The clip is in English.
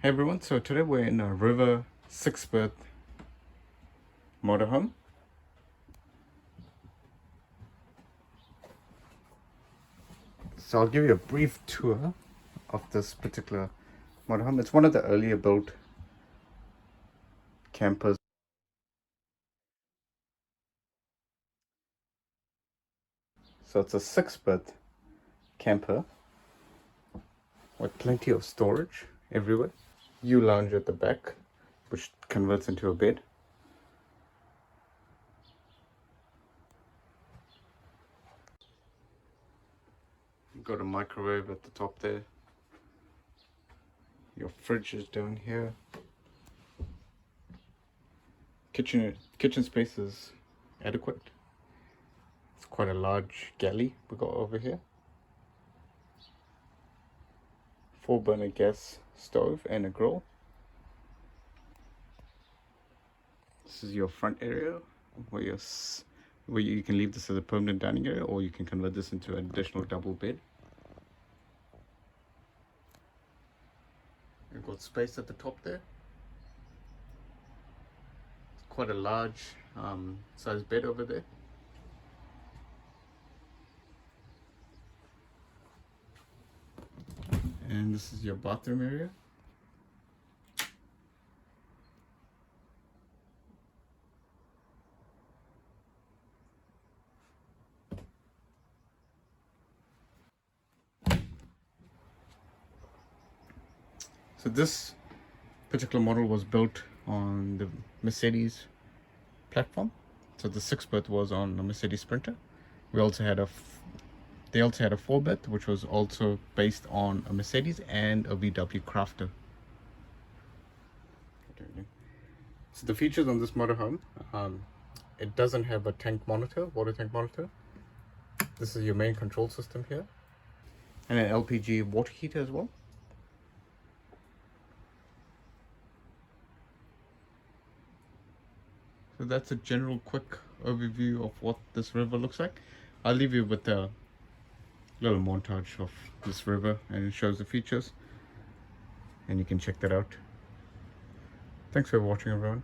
Hey everyone, so today we're in a river 6-berth motorhome. So I'll give you a brief tour of this particular motorhome. It's one of the earlier built campers. So it's a 6-berth camper with plenty of storage everywhere. U lounge at the back, which converts into a bed. You've got a microwave at the top there. Your fridge is down here. Kitchen space is adequate. It's quite a large galley we got over here. 4-burner gas stove and a grill. This is your front area where you can leave this as a permanent dining area, or you can convert this into an additional double bed. You've got space at the top there. It's quite a large size bed over there. And this is your bathroom area. So this particular model was built on the Mercedes platform. So the 6-berth was on a Mercedes Sprinter. They also had a 4-berth, which was also based on a Mercedes and a VW Crafter. So the features on this motorhome, it doesn't have a water tank monitor. This is your main control system here, and an LPG water heater as well. So that's a general quick overview of what this river looks like. I'll leave you with a little montage of this river, and it shows the features, and you can check that out. Thanks for watching, everyone.